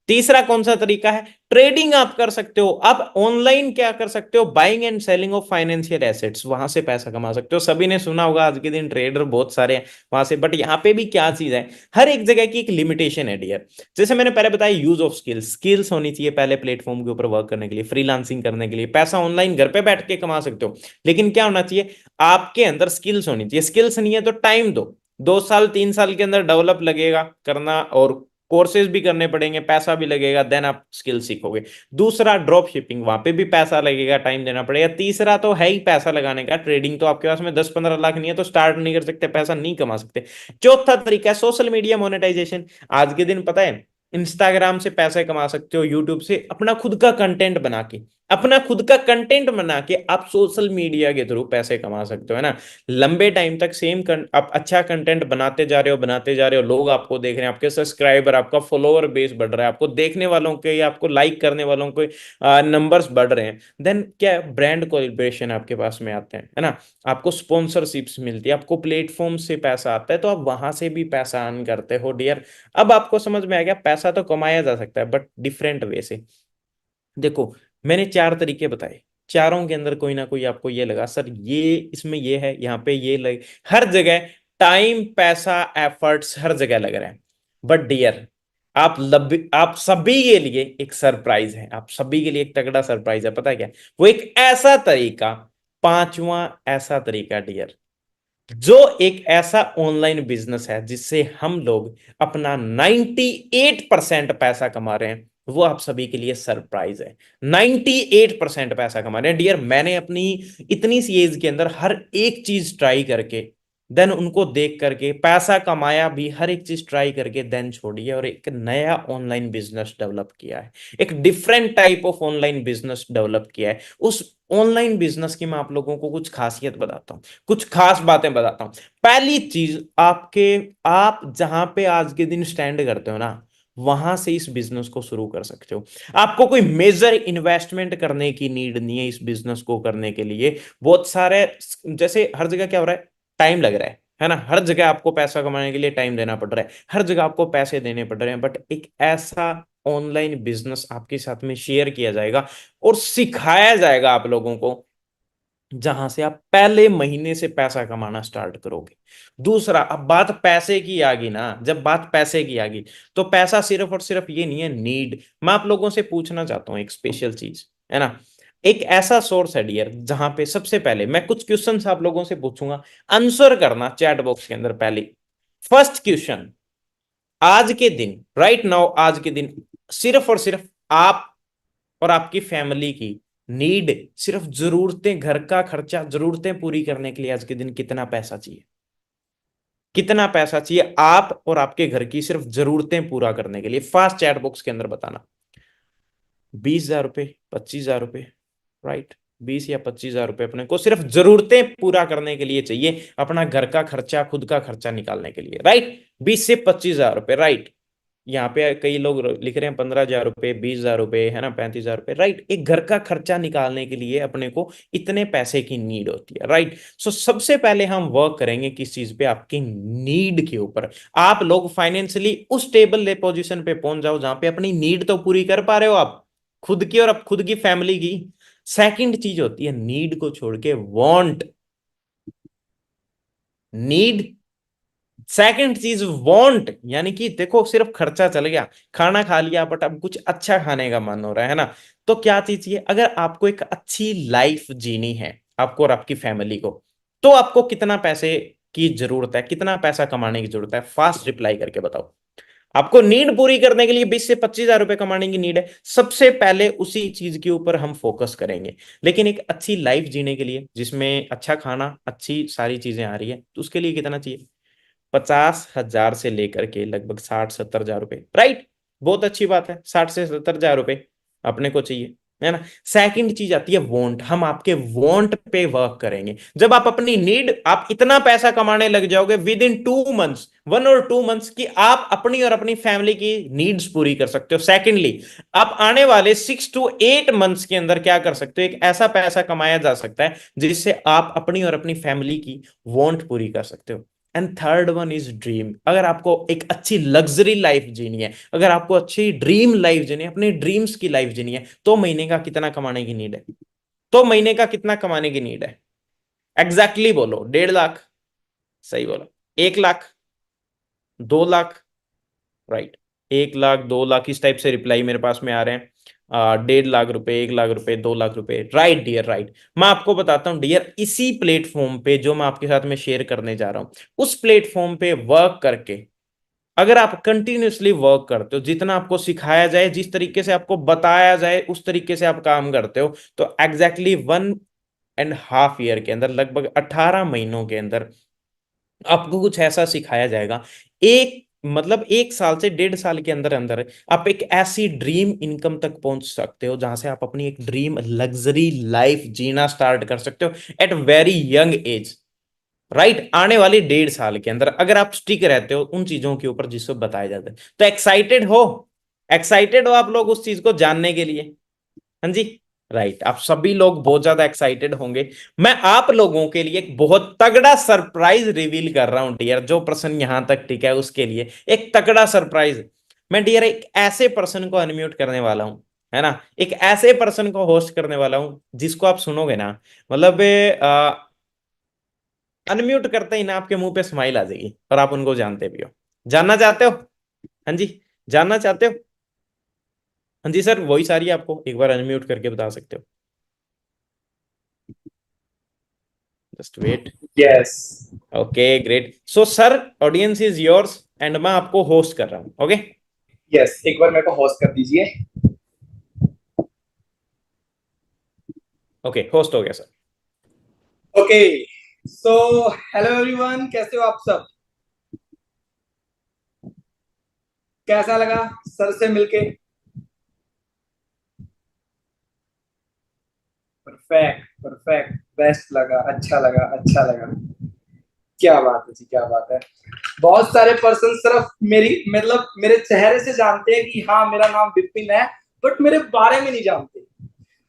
तीसरा कौन सा तरीका है? ट्रेडिंग आप कर सकते हो। अब ऑनलाइन क्या कर सकते हो? Buying and selling of financial assets, वहां से पैसा कमा सकते हो। सभी ने सुना होगा, आज के दिन ट्रेडर बहुत सारे हैं वहां से। बट यहाँ पे भी क्या चीज है, हर एक जगह की एक लिमिटेशन है डियर। जैसे मैंने पहले बताया, यूज ऑफ स्किल्स, स्किल्स होनी चाहिए पहले प्लेटफॉर्म के ऊपर वर्क करने के लिए, फ्रीलांसिंग करने के लिए। पैसा ऑनलाइन घर पे बैठ के कमा सकते हो, लेकिन क्या होना चाहिए? आपके अंदर स्किल्स होनी चाहिए। स्किल्स नहीं है तो टाइम दो, 2 साल 3 साल के अंदर डेवलप लगेगा करना, और कोर्सेज भी करने पड़ेंगे, पैसा भी लगेगा, देन आप स्किल सीखोगे। दूसरा ड्रॉप शिपिंग, वहां पे भी पैसा लगेगा, टाइम देना पड़ेगा। तीसरा तो है ही पैसा लगाने का, ट्रेडिंग। तो आपके पास में 10-15 लाख नहीं है तो स्टार्ट नहीं कर सकते, पैसा नहीं कमा सकते। चौथा तरीका है सोशल मीडिया मोनेटाइजेशन। आज के दिन पता है, इंस्टाग्राम से पैसे कमा सकते हो, यूट्यूब से, अपना खुद का कंटेंट बना के, अपना खुद का कंटेंट बना के आप सोशल मीडिया के थ्रू पैसे कमा सकते हो, है ना? लंबे टाइम तक आप अच्छा कंटेंट बनाते जा रहे हो, बनाते जा रहे हो, लोग आपको देख रहे हैं, आपके सब्सक्राइबर, आपका फॉलोअर बेस बढ़ रहा है, आपको देखने वालों के या आपको लाइक करने वालों के नंबर्स बढ़ रहे हैं। देन क्या, ब्रांड कोलैबोरेशन आपके पास में आते हैं, है ना? आपको स्पॉन्सरशिप्स मिलती है, आपको प्लेटफॉर्म से पैसा आता है, तो आप वहां से भी पैसा अर्न करते हो डियर। अब आपको समझ में आ गया, पैसा तो कमाया जा सकता है बट डिफरेंट वे से। देखो, मैंने 4 तरीके बताए, चारों के अंदर कोई ना कोई आपको ये लगा, सर ये इसमें ये है, यहाँ पे ये लगे, हर जगह टाइम, पैसा, एफर्ट्स हर जगह लग रहे हैं। बट डियर, आप सभी के लिए एक सरप्राइज है, आप सभी के लिए एक तगड़ा सरप्राइज है। पता है क्या? वो एक ऐसा तरीका, पांचवा ऐसा तरीका डियर, जो एक ऐसा ऑनलाइन बिजनेस है जिससे हम लोग अपना 98% पैसा कमा रहे हैं। वो आप सभी के लिए सरप्राइज है। 98% पैसा कमा रहे हैं डियर। मैंने अपनी इतनी सी एज के अंदर हर एक चीज ट्राई करके देन उनको देख करके पैसा कमाया भी, हर एक चीज ट्राई करके देन छोड़िए और एक नया ऑनलाइन बिजनेस डेवलप किया है, एक different type of online business develop किया है। उस ऑनलाइन बिजनेस की मैं आप लोगों को कुछ खासियत बताता हूँ, कुछ खास बातें बताता हूँ। पहली चीज, आप जहां पे आज के दिन स्टैंड करते हो ना, वहां से इस बिजनेस को शुरू कर सकते हो। आपको कोई मेजर इन्वेस्टमेंट करने की नीड नहीं है इस बिजनेस को करने के लिए। बहुत सारे, जैसे हर जगह क्या हो रहा है, टाइम लग रहा है ना, हर जगह आपको पैसा कमाने के लिए टाइम देना पड़ रहा है, हर जगह आपको पैसे देने पड़ रहे हैं, बट एक ऐसा ऑनलाइन बिजनेस आपके साथ में शेयर किया जाएगा और सिखाया जाएगा आप लोगों को, जहां से आप पहले महीने से पैसा कमाना स्टार्ट करोगे। दूसरा, अब बात पैसे की आ गई ना, जब बात पैसे की आ गई, तो पैसा सिर्फ और सिर्फ ये नहीं है नीड। मैं आप लोगों से पूछना चाहता हूँ एक स्पेशल चीज, है ना, एक ऐसा सोर्स है डियर, जहां पे सबसे पहले मैं कुछ क्वेश्चंस आप लोगों से पूछूंगा, आंसर करना चैट बॉक्स के अंदर। पहले फर्स्ट क्वेश्चन, आज के दिन, राइट नाउ, आज के दिन सिर्फ और सिर्फ आप और आपकी फैमिली की नीड, सिर्फ जरूरतें, घर का खर्चा, जरूरतें पूरी करने के लिए आज के दिन कितना पैसा चाहिए? कितना पैसा चाहिए आप और आपके घर की सिर्फ जरूरतें पूरा करने के लिए? फास्ट चैट बॉक्स के अंदर बताना। 20,000 रुपए, 25,000 रुपए, राइट? 20 या 25,000 रुपए अपने को सिर्फ जरूरतें पूरा करने के लिए चाहिए, अपना घर का खर्चा, खुद का खर्चा निकालने के लिए, राइट? 20 से 25,000 रुपए, राइट? यहाँ पे कई लोग लिख रहे हैं 15,000 रुपए, 20,000 रुपए, है ना, 35,000 रुपए, राइट? एक घर का खर्चा निकालने के लिए अपने को इतने पैसे की नीड होती है, राइट? सो सबसे पहले हम वर्क करेंगे किस चीज पे? आपकी नीड के ऊपर। आप लोग फाइनेंशियली उस स्टेबल पोजीशन पे पहुंच जाओ जहां पे अपनी नीड तो पूरी कर पा रहे हो आप, खुद की और अब खुद की फैमिली की। सेकंड चीज होती है नीड को छोड़ के वांट। नीड, सेकंड चीज वांट, यानी कि देखो सिर्फ खर्चा चल गया, खाना खा लिया, बट अब कुछ अच्छा खाने का मन हो रहा है ना, तो क्या चीज चाहिए? अगर आपको एक अच्छी लाइफ जीनी है, आपको और आपकी फैमिली को, तो आपको कितना पैसे की जरूरत है, कितना पैसा कमाने की जरूरत है? फास्ट रिप्लाई करके बताओ। आपको नीड पूरी करने के लिए 20 से 25,000 रुपए कमाने की नीड है, सबसे पहले उसी चीज के ऊपर हम फोकस करेंगे। लेकिन एक अच्छी लाइफ जीने के लिए, जिसमें अच्छा खाना, अच्छी सारी चीजें आ रही है, तो उसके लिए कितना चाहिए? 50,000 से लेकर के लगभग 60-70,000 रुपए, राइट? बहुत अच्छी बात है, 60 से 70,000 रुपए अपने को चाहिए, है ना। सेकंड चीज आती है वांट। हम आपके वांट पे वर्क करेंगे। जब आप अपनी नीड, आप इतना पैसा कमाने लग जाओगे विद इन 2 मंथ्स, 1 और 2 मंथ्स की, आप अपनी और अपनी फैमिली की नीड्स पूरी कर सकते हो। सेकेंडली, आप आने वाले 6 to 8 मंथ्स के अंदर क्या कर सकते हो? एक ऐसा पैसा कमाया जा सकता है जिससे आप अपनी और अपनी फैमिली की वांट पूरी कर सकते हो। And third one is dream. अगर आपको एक अच्छी लग्जरी लाइफ जीनी है, अगर आपको अच्छी ड्रीम लाइफ जीनी है, अपने ड्रीम्स की लाइफ जीनी है, तो महीने का कितना कमाने की नीड है? तो महीने का कितना कमाने की नीड है? एग्जैक्टली बोलो। 1.5 लाख? सही बोला। 1 लाख? 2 लाख? राइट। 1 लाख, 2 लाख, इस टाइप से रिप्लाई मेरे पास में आ रहे हैं। 1.5 लाख रुपए, 1 लाख रुपए, 2 लाख रुपए, राइट डियर, राइट। मैं आपको बताता हूं डियर, इसी प्लेटफॉर्म पे जो मैं आपके साथ में शेयर करने जा रहा हूं, उस प्लेटफॉर्म पे वर्क करके, अगर आप कंटिन्यूअसली वर्क करते हो, जितना आपको सिखाया जाए, जिस तरीके से आपको बताया जाए, उस तरीके से आप काम करते हो, तो एग्जैक्टली 1.5 ईयर के अंदर, लगभग 18 महीनों के अंदर आपको कुछ ऐसा सिखाया जाएगा, एक मतलब 1 साल से 1.5 साल के अंदर अंदर आप एक ऐसी ड्रीम इनकम तक पहुंच सकते हो जहां से आप अपनी एक ड्रीम लग्जरी लाइफ जीना स्टार्ट कर सकते हो at very young age, right? आने वाले 1.5 साल के अंदर अगर आप स्टिक रहते हो उन चीजों के ऊपर जिसको बताया जाता है, तो एक्साइटेड हो? एक्साइटेड हो आप लोग उस चीज को जानने के लिए? हाँ जी, राइट। आप सभी लोग बहुत ज्यादा एक्साइटेड होंगे। मैं आप लोगों के लिए एक बहुत तगड़ा सरप्राइज रिवील कर रहा हूं डियर। जो पर्सन यहां तक टिका है उसके लिए एक तगड़ा सरप्राइज। मैं डियर एक ऐसे पर्सन को अनम्यूट करने वाला हूं, है ना, एक ऐसे पर्सन को होस्ट करने वाला हूं जिसको आप सुनोगे ना, मतलब अनम्यूट करते ही ना आपके मुंह पे स्माइल आ जाएगी, और आप उनको जानते भी हो। जानना चाहते हो? हाँ जी, जानना चाहते हो? हाँ जी सर, वही सारी आपको एक बार अनम्यूट करके बता सकते हो। Just wait. Yes. Okay great. So sir, audience is yours and मैं आपको होस्ट कर रहा हूँ। ओके यस, एक बार मेरे को होस्ट कर दीजिए। ओके, होस्ट हो गया sir. Okay, so hello everyone, कैसे हो आप सब? कैसा लगा सर से मिलके? परफेक्ट परफेक्ट, बेस्ट लगा, अच्छा लगा, अच्छा लगा। क्या बात है जी, क्या बात है। बहुत सारे पर्सन सिर्फ मेरी मतलब मेरे चेहरे से जानते हैं कि हाँ मेरा नाम विपिन है, बट मेरे बारे में नहीं जानते।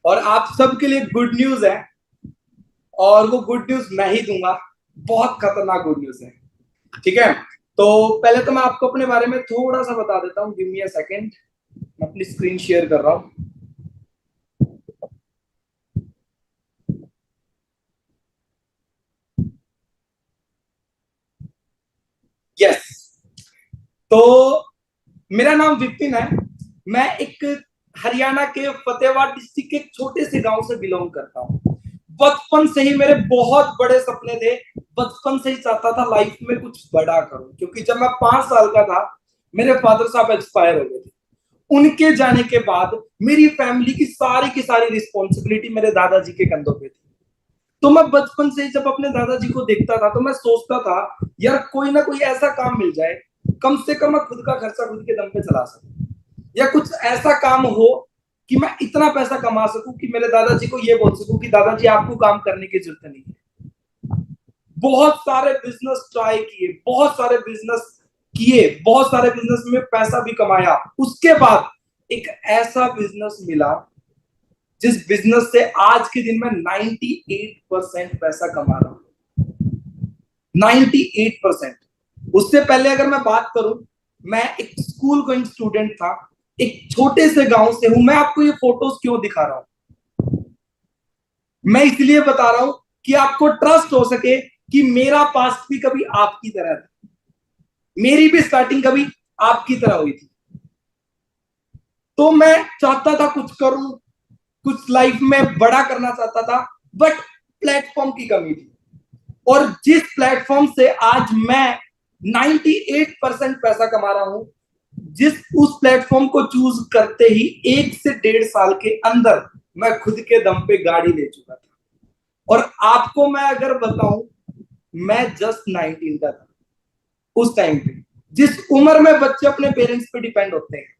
और आप सबके लिए गुड न्यूज है, और वो गुड न्यूज मैं ही दूंगा। बहुत खतरनाक गुड न्यूज है, ठीक है। तो पहले तो मैं आपको अपने बारे में थोड़ा सा बता देता हूँ। गिव मी अ सेकंड, मैं अपनी स्क्रीन शेयर कर रहा हूँ। यस, तो मेरा नाम विपिन है। मैं एक हरियाणा के फतेहाबाद डिस्ट्रिक्ट के एक छोटे से गांव से बिलोंग करता हूँ। बचपन से ही मेरे बहुत बड़े सपने थे। बचपन से ही चाहता था लाइफ में कुछ बड़ा करूं, क्योंकि जब मैं 5 साल का था मेरे फादर साहब एक्सपायर हो गए थे। उनके जाने के बाद मेरी फैमिली की सारी रिस्पॉन्सिबिलिटी मेरे दादाजी के कंधों पे थी। तो मैं बचपन से ही जब अपने दादाजी को देखता था तो मैं सोचता था यार कोई ना कोई ऐसा काम मिल जाए, कम से कम मैं खुद का खर्चा खुद के दम पे चला सकूं, या कुछ ऐसा काम हो कि मैं इतना पैसा कमा सकूं कि मेरे दादाजी को ये बोल सकूं कि दादाजी आपको काम करने की जरूरत नहीं है। बहुत सारे बिजनेस ट्राई किए, बहुत सारे बिजनेस किए, बहुत सारे बिजनेस में पैसा भी कमाया। उसके बाद एक ऐसा बिजनेस मिला जिस बिजनेस से आज के दिन में 98% पैसा कमा रहा हूं। 98%। उससे पहले अगर मैं बात करूं, मैं एक स्कूल गोइंग स्टूडेंट था, एक छोटे से गांव से हूं। मैं आपको ये फोटोज क्यों दिखा रहा हूं? मैं इसलिए बता रहा हूं कि आपको ट्रस्ट हो सके कि मेरा पास्ट भी कभी आपकी तरह था, मेरी भी स्टार्टिंग कभी आपकी तरह हुई थी। तो मैं चाहता था कुछ करूं, कुछ लाइफ में बड़ा करना चाहता था, बट प्लेटफॉर्म की कमी थी। और जिस प्लेटफॉर्म से आज मैं 98% पैसा कमा रहा हूं, जिस उस प्लेटफॉर्म को चूज करते ही 1 से 1.5 साल के अंदर मैं खुद के दम पे गाड़ी ले चुका था। और आपको मैं अगर बताऊं, मैं जस्ट 19 का था उस टाइम पे। जिस उम्र में बच्चे अपने पेरेंट्स पे डिपेंड होते हैं,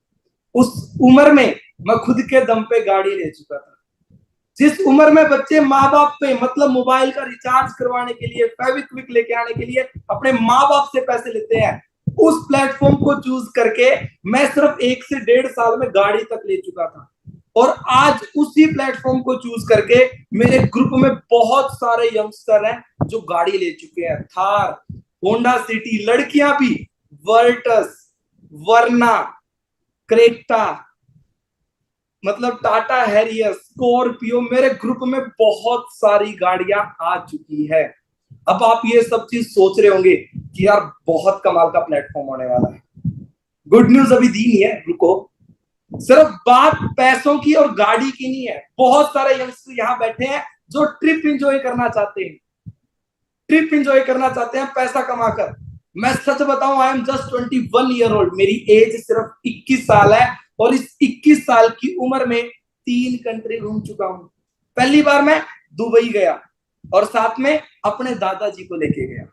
उस उम्र में मैं खुद के दम पे गाड़ी ले चुका था। जिस उम्र में बच्चे माँ बाप पे मतलब मोबाइल का रिचार्ज करवाने के लिए, फेविक्विक लेके आने के लिए अपने माँ बाप से पैसे लेते हैं, उस प्लेटफॉर्म को चूज करके मैं सिर्फ 1 से 1.5 साल में गाड़ी तक ले चुका था। और आज उसी प्लेटफॉर्म को चूज करके मेरे ग्रुप में बहुत सारे यंगस्टर हैं जो गाड़ी ले चुके हैं। थार, होंडा सिटी, लड़कियां भी वर्टस, वर्ना, क्रेटा, मतलब टाटा हैरियर, स्कॉर्पियो, मेरे ग्रुप में बहुत सारी गाड़ियां आ चुकी है। अब आप ये सब चीज सोच रहे होंगे कि यार बहुत कमाल का प्लेटफॉर्म होने वाला है। गुड न्यूज अभी दी नहीं है, रुको। सिर्फ बात पैसों की और गाड़ी की नहीं है। बहुत सारे यंगस्टर यहाँ बैठे हैं जो ट्रिप एंजॉय करना चाहते हैं, ट्रिप एंजॉय करना चाहते हैं पैसा कमाकर। मैं सच बताऊं, I am just 21 year old. मेरी एज सिर्फ 21 साल है, और इस 21 साल की उम्र में 3 कंट्री घूम चुका हूं। पहली बार मैं दुबई गया, और साथ में अपने दादाजी को लेके गया।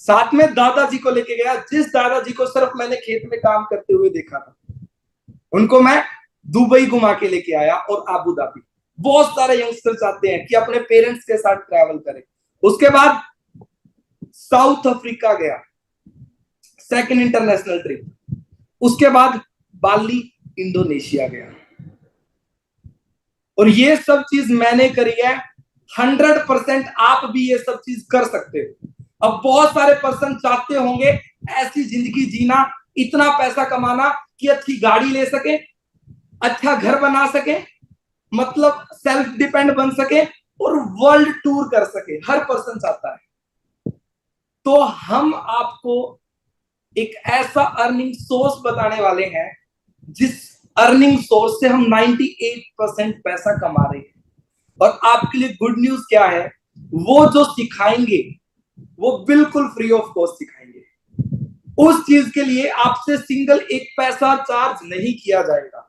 साथ में दादाजी को लेके गया, जिस दादाजी को सिर्फ मैंने खेत में काम करते हुए देखा था, उनको मैं दुबई घुमा के लेके आया, और आबू धाबी। बहुत सारे यंगस्टर चाहते हैं कि अपने पेरेंट्स के साथ ट्रैवल करें। उसके बाद साउथ अफ्रीका गया, सेकंड इंटरनेशनल ट्रिप। उसके बाद बाली, इंडोनेशिया गया। और ये सब चीज मैंने करी है। 100% आप भी ये सब चीज कर सकते हो। अब बहुत सारे पर्सन चाहते होंगे ऐसी जिंदगी जीना, इतना पैसा कमाना कि अच्छी गाड़ी ले सके, अच्छा घर बना सके, मतलब सेल्फ डिपेंड बन सके, और वर्ल्ड टूर कर सके। हर पर्सन चाहता है। तो हम आपको एक ऐसा अर्निंग सोर्स बताने वाले हैं जिस अर्निंग सोर्स से हम 98% पैसा कमा रहे हैं। और आपके लिए गुड न्यूज क्या है, वो जो सिखाएंगे वो बिल्कुल फ्री ऑफ कॉस्ट सिखाएंगे। उस चीज के लिए आपसे सिंगल एक पैसा चार्ज नहीं किया जाएगा।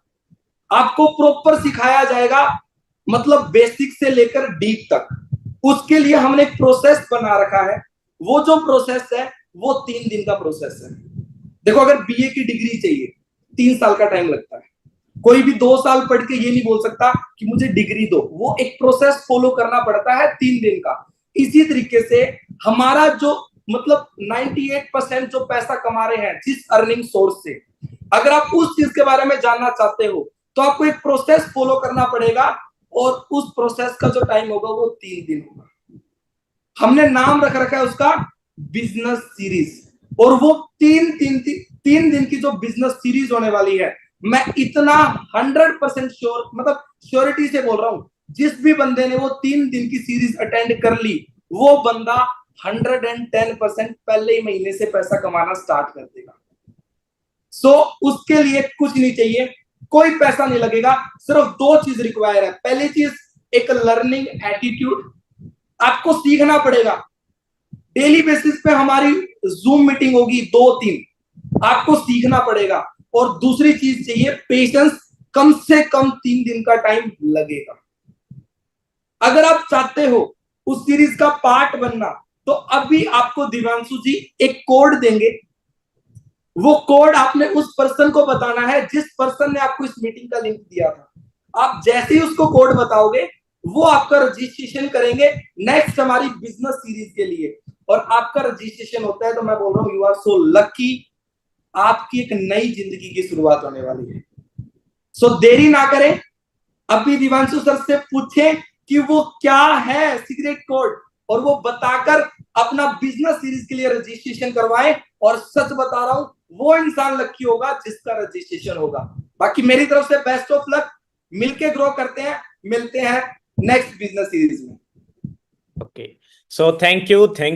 आपको प्रॉपर सिखाया जाएगा, मतलब बेसिक से लेकर डीप तक। उसके लिए हमने एक प्रोसेस बना रखा है। वो जो प्रोसेस है वो 3 दिन का प्रोसेस है। देखो, अगर बीए की डिग्री चाहिए 3 साल का टाइम लगता है। कोई भी 2 साल पढ़ के ये नहीं बोल सकता कि मुझे डिग्री दो। वो एक प्रोसेस फॉलो करना पड़ता है 3 दिन का। इसी तरीके से हमारा जो मतलब 98% जो पैसा कमा रहे हैं जिस अर्निंग सोर्स से, अगर आप उस चीज के बारे में जानना चाहते हो तो आपको एक प्रोसेस फॉलो करना पड़ेगा, और उस प्रोसेस का जो टाइम होगा वो 3 दिन होगा। हमने नाम रख रखा है उसका बिजनेस सीरीज, और वो 3 दिन की जो बिजनेस सीरीज होने वाली है, मैं इतना 100% श्योर, मतलब श्योरिटी से बोल रहा हूं, जिस भी बंदे ने वो 3 दिन की सीरीज अटेंड कर ली, वो बंदा 110% पहले ही महीने से पैसा कमाना स्टार्ट कर देगा। सो उसके लिए कुछ नहीं चाहिए, कोई पैसा नहीं लगेगा, सिर्फ 2 चीज रिक्वायर है। पहली चीज, एक लर्निंग एटीट्यूड। आपको सीखना पड़ेगा। डेली बेसिस पे हमारी जूम मीटिंग होगी 2-3, आपको सीखना पड़ेगा। और दूसरी चीज चाहिए पेशेंस। कम से कम 3 दिन का टाइम लगेगा। अगर आप चाहते हो उस सीरीज का पार्ट बनना, तो अभी आपको दिव्यांशु जी एक कोड देंगे। वो कोड आपने उस पर्सन को बताना है जिस पर्सन ने आपको इस मीटिंग का लिंक दिया था। आप जैसे ही उसको कोड बताओगे, वो आपका रजिस्ट्रेशन करेंगे नेक्स्ट हमारी बिजनेस सीरीज के लिए। और आपका रजिस्ट्रेशन होता है तो मैं बोल रहा हूं, यू आर सो लकी। आपकी एक नई जिंदगी की शुरुआत होने वाली है। सो देरी ना करें, अभी दिवांशु सर से पूछें कि वो क्या है सीक्रेट कोड, और वो बताकर अपना बिजनेस सीरीज के लिए रजिस्ट्रेशन करवाएं। और सच बता रहा हूं, वो इंसान लकी होगा जिसका रजिस्ट्रेशन होगा। बाकी मेरी तरफ से बेस्ट ऑफ लक। मिलके ग्रो करते हैं, मिलते हैं नेक्स्ट बिजनेस सीरीज में। Okay, so thank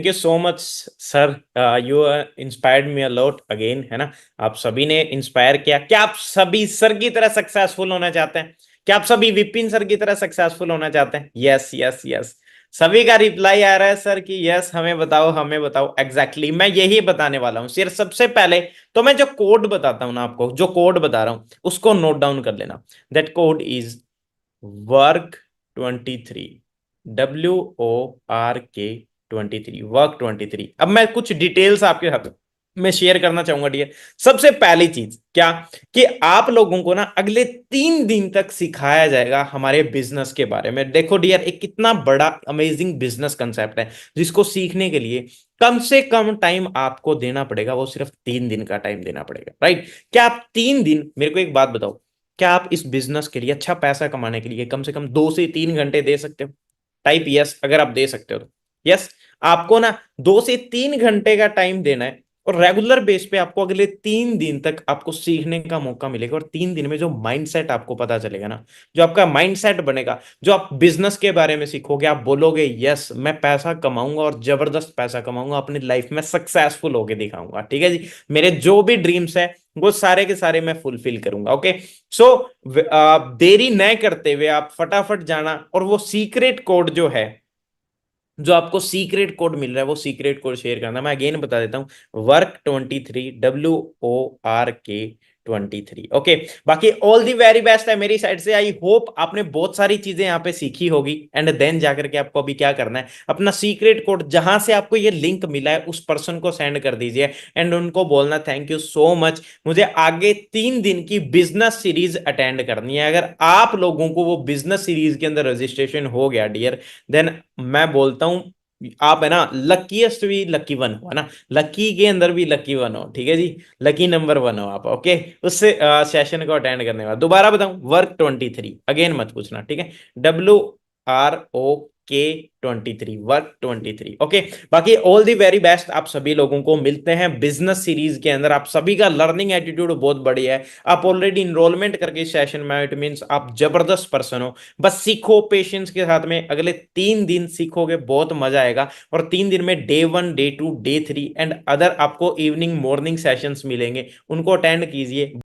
you so much sir, you inspired me a lot again, है ना। आप सभी ने इंस्पायर किया। क्या आप सभी सर की तरह सक्सेसफुल होना चाहते हैं? क्या आप सभी विपिन सर की तरह सक्सेसफुल होना चाहते हैं? यस यस यस, सभी का रिप्लाई आ रहा है सर कि यस, हमें बताओ हमें बताओ। एग्जैक्टली मैं यही बताने वाला हूँ सर। सबसे पहले तो मैं जो कोड बताता हूँ ना आपको, जो कोड बता रहा हूँ उसको नोट डाउन कर लेना। That code is work 23, WORK 23, work 23। अब मैं कुछ डिटेल्स आपके साथ मैं शेयर करना चाहूंगा डियर। सबसे पहली चीज क्या, कि आप लोगों को ना अगले 3 दिन तक सिखाया जाएगा हमारे बिजनेस के बारे में। देखो डियर, एक कितना बड़ा अमेजिंग बिजनेस कंसेप्ट है जिसको सीखने के लिए कम से कम टाइम आपको देना पड़ेगा, वो सिर्फ 3 दिन का टाइम देना पड़ेगा, राइट। क्या आप 3 दिन, मेरे को एक बात बताओ, क्या आप इस बिजनेस के लिए, अच्छा पैसा कमाने के लिए कम से कम 2 से 3 घंटे दे सकते हो? टाइप यस अगर आप दे सकते हो तो। यस, आपको ना 2 से 3 घंटे का टाइम देना है, और रेगुलर बेस पे आपको अगले 3 दिन तक आपको सीखने का मौका मिलेगा। और 3 दिन में जो माइंडसेट आपको पता चलेगा ना, जो आपका माइंडसेट बनेगा, जो आप बिजनेस के बारे में सीखोगे, आप बोलोगे यस मैं पैसा कमाऊंगा और जबरदस्त पैसा कमाऊंगा, अपनी लाइफ में सक्सेसफुल होके दिखाऊंगा। ठीक है जी, मेरे जो भी ड्रीम्स है वो सारे के सारे मैं फुलफिल करूंगा। ओके, सो देरी न करते हुए आप फटाफट जाना, और वो सीक्रेट कोड जो है, जो आपको सीक्रेट कोड मिल रहा है, वो सीक्रेट कोड शेयर करना। मैं अगेन बता देता हूं, वर्क 23, WORK 23। ओके, बाकी ऑल दी वेरी बेस्ट है मेरी साइड से। आई होप आपने बहुत सारी चीजें यहाँ पे सीखी होगी। एंड देन जाकर के आपको अभी क्या करना है, अपना सीक्रेट कोड जहां से आपको ये लिंक मिला है उस पर्सन को सेंड कर दीजिए, एंड उनको बोलना थैंक यू सो मच, मुझे आगे 3 दिन की बिजनेस सीरीज अटेंड करनी है। अगर आप लोगों को वो बिजनेस सीरीज के अंदर रजिस्ट्रेशन हो गया डियर, देन मैं बोलता हूं आप है ना लकीएस्ट भी लकी वन हो, है ना, लकी के अंदर भी लकी वन हो। ठीक है जी, लकी नंबर 1 हो आप। ओके, उससे सेशन को अटेंड करने के बाद दोबारा बताऊं, वर्क 23 अगेन मत पूछना, ठीक है, WROK 23, वर्क 23। ओके, बाकी ऑल दी वेरी बेस्ट आप सभी लोगों को। मिलते हैं बिजनेस सीरीज के अंदर। आप सभी का लर्निंग एटीट्यूड बहुत बढ़िया है, आप ऑलरेडी इनरोलमेंट करके सेशन में, इट मींस आप जबरदस्त पर्सन हो। बस सीखो पेशेंस के साथ में, अगले 3 दिन सीखोगे, बहुत मजा आएगा। और 3 दिन में day 1, day 2, day 3 and other आपको इवनिंग मॉर्निंग सेशंस मिलेंगे, उनको अटेंड कीजिए।